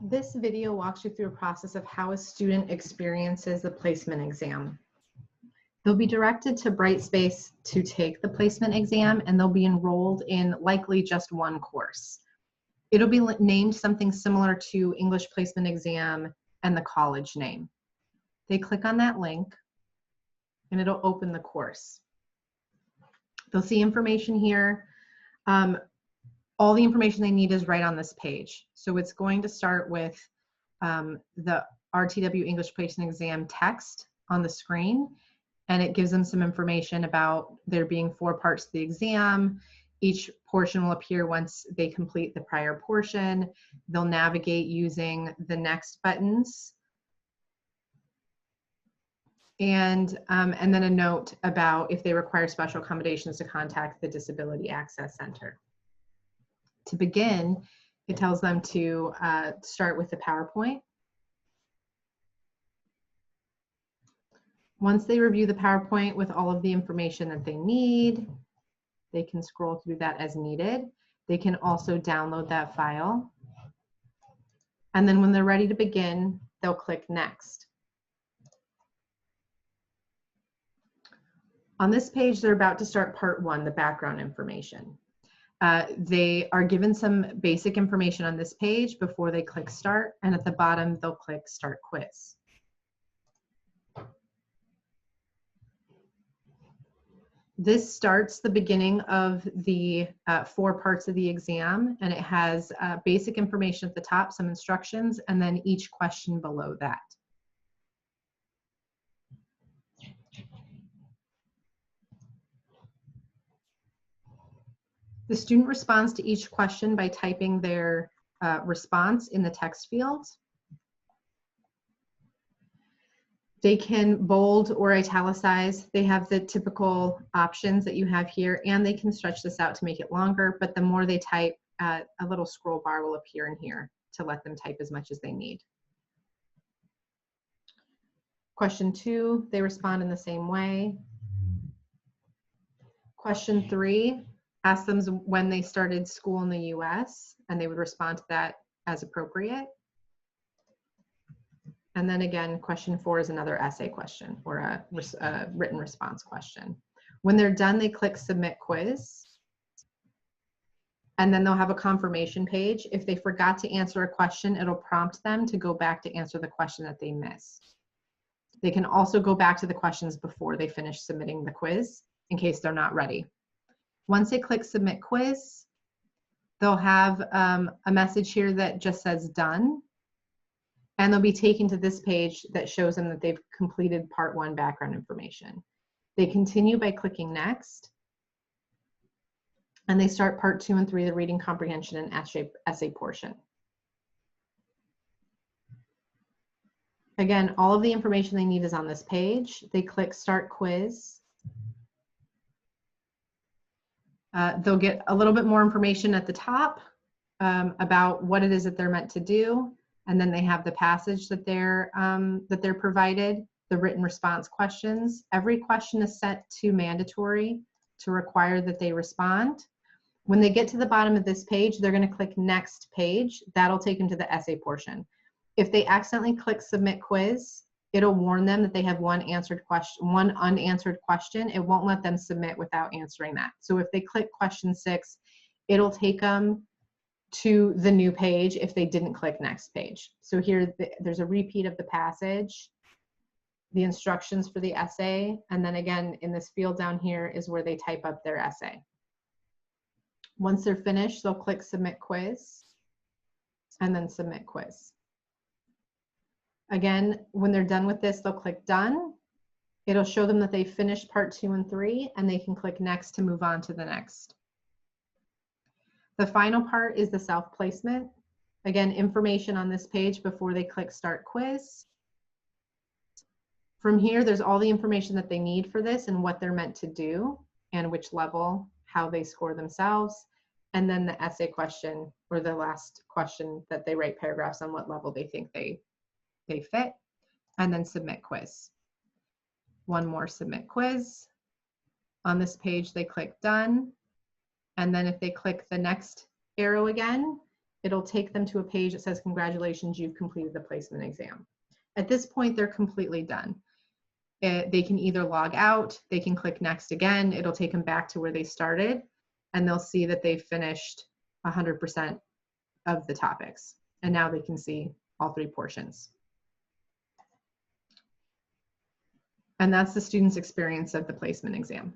This video walks you through a process of how a student experiences the placement exam. They'll be directed to Brightspace to take the placement exam, and they'll be enrolled in likely just one course. It'll be named something similar to English placement exam and the college name. They click on that link and it'll open the course. They'll see information here. All the information they need is right on this page. So it's going to start with the RTW English Placement Exam text on the screen, and it gives them some information about there being 4 parts to the exam. Each portion will appear once they complete the prior portion. They'll navigate using the next buttons, and then a note about if they require special accommodations to contact the Disability Access Center. To begin, it tells them to start with the PowerPoint. Once they review the PowerPoint with all of the information that they need, they can scroll through that as needed. They can also download that file. And then when they're ready to begin, they'll click Next. On this page, they're about to start part 1, the background information. They are given some basic information on this page before they click Start, and at the bottom, they'll click Start Quiz. This starts the beginning of the 4 parts of the exam, and it has basic information at the top, some instructions, and then each question below that. The student responds to each question by typing their response in the text field. They can bold or italicize. They have the typical options that you have here, and they can stretch this out to make it longer, but the more they type, a little scroll bar will appear in here to let them type as much as they need. Question 2, they respond in the same way. Question 3, ask them when they started school in the US, and they would respond to that as appropriate. And then again, question 4 is another essay question or a written response question. When they're done, they click Submit Quiz. And then they'll have a confirmation page. If they forgot to answer a question, it'll prompt them to go back to answer the question that they missed. They can also go back to the questions before they finish submitting the quiz in case they're not ready. Once they click Submit Quiz, they'll have a message here that just says Done. And they'll be taken to this page that shows them that they've completed part 1 background information. They continue by clicking Next. And they start part 2 and 3, the reading comprehension and essay portion. Again, all of the information they need is on this page. They click Start Quiz. They'll get a little bit more information at the top about what it is that they're meant to do. And then they have the passage that they're provided, the written response questions. Every question is set to mandatory to require that they respond. When they get to the bottom of this page, they're going to click Next Page. That'll take them to the essay portion. If they accidentally click Submit Quiz, it'll warn them that they have one unanswered question. It won't let them submit without answering that. So if they click question 6, it'll take them to the new page if they didn't click Next Page. So here there's a repeat of the passage, the instructions for the essay, and then again in this field down here is where they type up their essay. Once they're finished, they'll click Submit Quiz and then Submit Quiz. Again, when they're done with this, they'll click Done. It'll show them that they finished part 2 and 3, and they can click Next to move on to the next. The final part is the self-placement. Again, information on this page before they click Start Quiz. From here, there's all the information that they need for this and what they're meant to do and which level, how they score themselves, and then the essay question or the last question that they write paragraphs on what level they think they fit, and then Submit Quiz. One more Submit Quiz. On this page, they click Done. And then if they click the next arrow again, it'll take them to a page that says, congratulations, you've completed the placement exam. At this point, they're completely done. They can either log out, they can click next again, it'll take them back to where they started, and they'll see that they've finished 100% of the topics. And now they can see all 3 portions. And that's the student's experience of the placement exam.